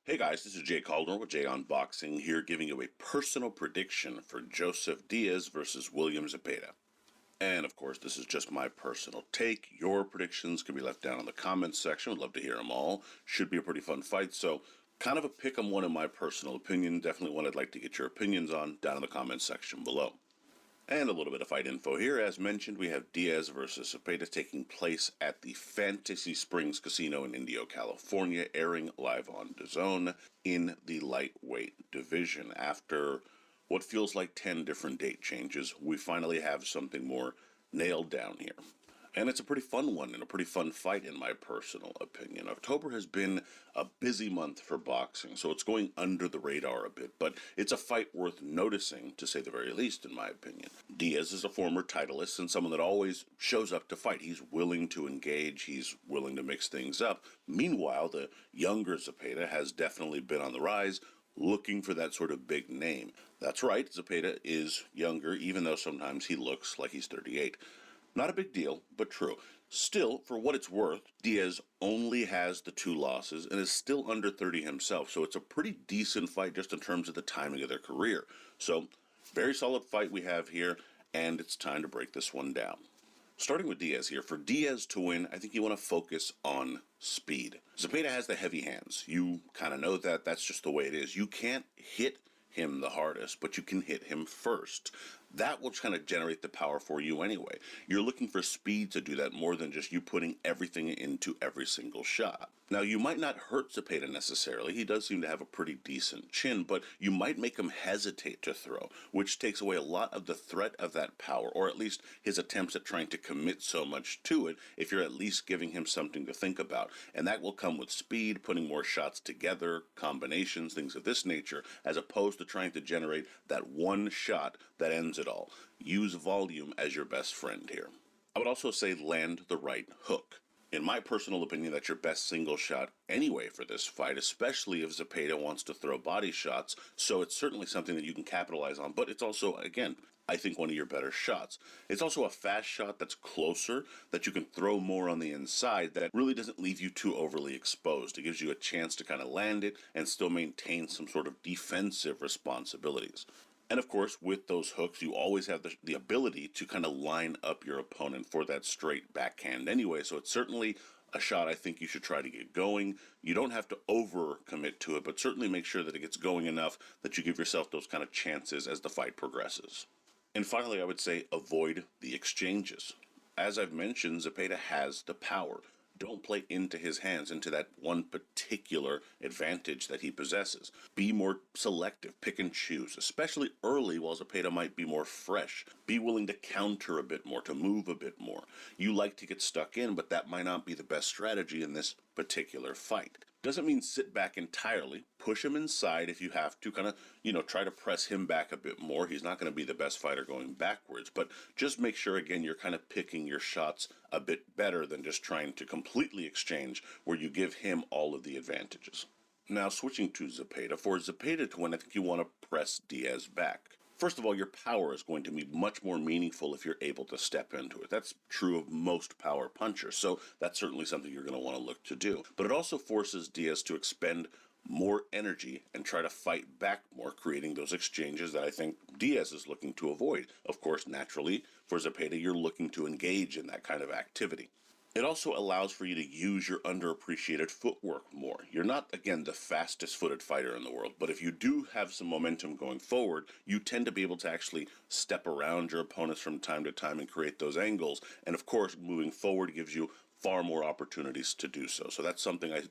Hey guys, this is Jay Calder with Jay Unboxing here giving you a personal prediction for Joseph Diaz versus William Zepeda. And of course, this is just my personal take. Your predictions can be left down in the comments section. Would love to hear them all. Should be a pretty fun fight. So kind of a pick 'em one in my personal opinion. Definitely one I'd like to get your opinions on down in the comments section below. And a little bit of fight info here. As mentioned, we have Diaz versus Zepeda taking place at the Fantasy Springs Casino in Indio, California, airing live on DAZN in the lightweight division. After what feels like 10 different date changes, we finally have something more nailed down here. And it's a pretty fun one and a pretty fun fight in my personal opinion. October has been a busy month for boxing, so it's going under the radar a bit, but it's a fight worth noticing, to say the very least, in my opinion. Diaz is a former titleist and someone that always shows up to fight. He's willing to engage, he's willing to mix things up. Meanwhile, the younger Zepeda has definitely been on the rise, looking for that sort of big name. That's right, Zepeda is younger, even though sometimes he looks like he's 38. Not a big deal, but true. Still, for what it's worth, Diaz only has the 2 losses and is still under 30 himself, so it's a pretty decent fight just in terms of the timing of their career. So, very solid fight we have here, and it's time to break this one down. Starting with Diaz here, for Diaz to win, I think you want to focus on speed. Zepeda has the heavy hands. You kind of know that. That's just the way it is. You can't hit him the hardest, but you can hit him first. That will kind of generate the power for you anyway. You're looking for speed to do that more than just you putting everything into every single shot. Now, you might not hurt Zepeda necessarily. He does seem to have a pretty decent chin, but you might make him hesitate to throw, which takes away a lot of the threat of that power, or at least his attempts at trying to commit so much to it if you're at least giving him something to think about. And that will come with speed, putting more shots together, combinations, things of this nature, as opposed to trying to generate that one shot that ends it all. Use volume as your best friend here. I would also say land the right hook. In my personal opinion, that's your best single shot anyway for this fight, especially if Zepeda wants to throw body shots, so it's certainly something that you can capitalize on, but it's also, again, I think one of your better shots. It's also a fast shot that's closer, that you can throw more on the inside, that really doesn't leave you too overly exposed. It gives you a chance to kind of land it and still maintain some sort of defensive responsibilities. And of course, with those hooks, you always have the ability to kind of line up your opponent for that straight backhand anyway. So it's certainly a shot I think you should try to get going. You don't have to overcommit to it, but certainly make sure that it gets going enough that you give yourself those kind of chances as the fight progresses. And finally, I would say avoid the exchanges. As I've mentioned, Zepeda has the power. Don't play into his hands, into that one particular advantage that he possesses. Be more selective, pick and choose, especially early while Zepeda might be more fresh. Be willing to counter a bit more, to move a bit more. You like to get stuck in, but that might not be the best strategy in this particular fight. Doesn't mean sit back entirely. Push him inside if you have to, kind of, try to press him back a bit more. He's not going to be the best fighter going backwards, but just make sure, again, you're kind of picking your shots a bit better than just trying to completely exchange where you give him all of the advantages. Now, switching to Zepeda. For Zepeda to win, I think you want to press Diaz back. First of all, your power is going to be much more meaningful if you're able to step into it. That's true of most power punchers, so that's certainly something you're going to want to look to do. But it also forces Diaz to expend more energy and try to fight back more, creating those exchanges that I think Diaz is looking to avoid. Of course, naturally, for Zepeda, you're looking to engage in that kind of activity. It also allows for you to use your underappreciated footwork more. You're not, again, the fastest footed fighter in the world, but if you do have some momentum going forward, you tend to be able to actually step around your opponents from time to time and create those angles. And of course, moving forward gives you far more opportunities to do so. So that's something I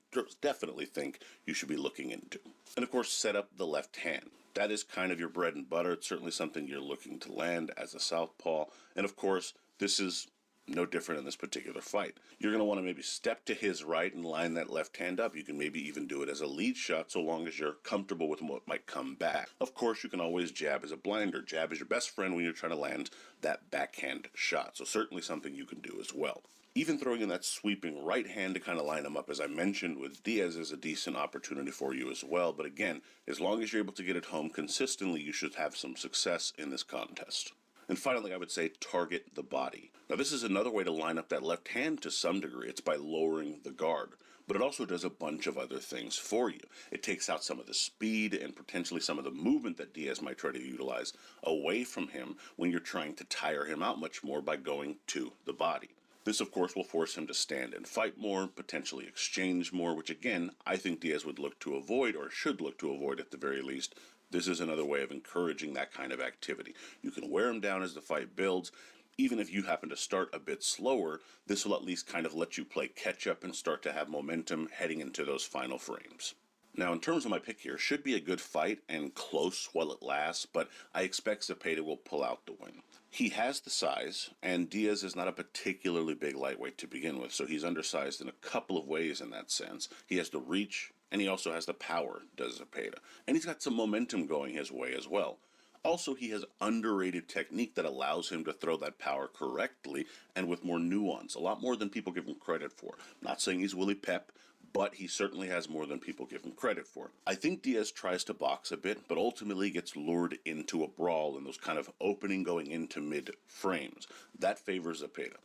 definitely think you should be looking into. And of course, set up the left hand. That is kind of your bread and butter. It's certainly something you're looking to land as a southpaw. And of course, this is no different in this particular fight. You're going to want to maybe step to his right and line that left hand up. You can maybe even do it as a lead shot so long as you're comfortable with what might come back. Of course, you can always jab as a blinder. Jab is your best friend when you're trying to land that backhand shot. So certainly something you can do as well. Even throwing in that sweeping right hand to kind of line him up, as I mentioned with Diaz, is a decent opportunity for you as well. But again, as long as you're able to get it home consistently, you should have some success in this contest. And finally, I would say target the body. Now, this is another way to line up that left hand to some degree. It's by lowering the guard. but it also does a bunch of other things for you. It takes out some of the speed and potentially some of the movement that Diaz might try to utilize away from him when you're trying to tire him out much more by going to the body. This, of course, will force him to stand and fight more, potentially exchange more, which again, I think Diaz would look to avoid, or should look to avoid at the very least. This is another way of encouraging that kind of activity. You can wear him down as the fight builds. Even if you happen to start a bit slower, this will at least kind of let you play catch up and start to have momentum heading into those final frames. Now, in terms of my pick here, should be a good fight and close while it lasts, but I expect Zepeda will pull out the win. He has the size, and Diaz is not a particularly big lightweight to begin with, so he's undersized in a couple of ways in that sense. He has the reach, and he also has the power, does Zepeda. And he's got some momentum going his way as well. Also, he has underrated technique that allows him to throw that power correctly and with more nuance, a lot more than people give him credit for. I'm not saying he's Willie Pep, but he certainly has more than people give him credit for. I think Diaz tries to box a bit, but ultimately gets lured into a brawl in those kind of opening going into mid frames. That favors Zepeda.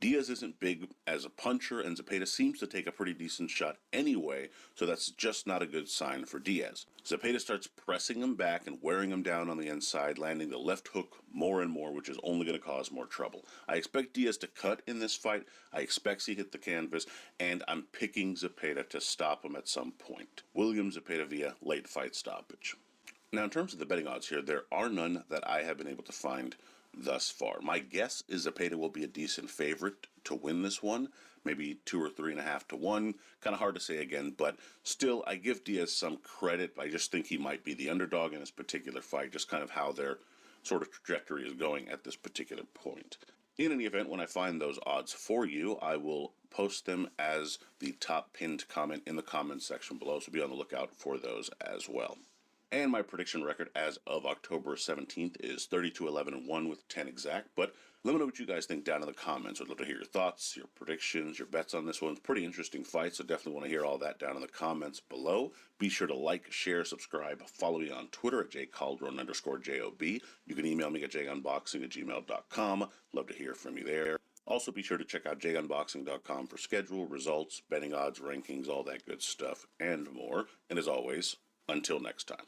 Diaz isn't big as a puncher, and Zepeda seems to take a pretty decent shot anyway, so that's just not a good sign for Diaz. Zepeda starts pressing him back and wearing him down on the inside, landing the left hook more and more, which is only going to cause more trouble. I expect Diaz to cut in this fight. I expect he hit the canvas, and I'm picking Zepeda to stop him at some point. William Zepeda via late fight stoppage. Now, in terms of the betting odds here, there are none that I have been able to find thus far. My guess is Zepeda will be a decent favorite to win this one, maybe 2 or 3.5 to 1. Kind of hard to say again, but still, I give Diaz some credit. I just think he might be the underdog in this particular fight, just kind of how their sort of trajectory is going at this particular point. In any event, when I find those odds for you, I will post them as the top pinned comment in the comments section below, so be on the lookout for those as well. And my prediction record as of October 17th is 32-11-1 with 10 exact. But let me know what you guys think down in the comments. I'd love to hear your thoughts, your predictions, your bets on this one. It's a pretty interesting fight, so definitely want to hear all that down in the comments below. Be sure to like, share, subscribe, follow me on Twitter at jcalderon_JOB. You can email me at jagunboxing@gmail.com. Love to hear from you there. Also, be sure to check out jagunboxing.com for schedule, results, betting odds, rankings, all that good stuff, and more. And as always, until next time.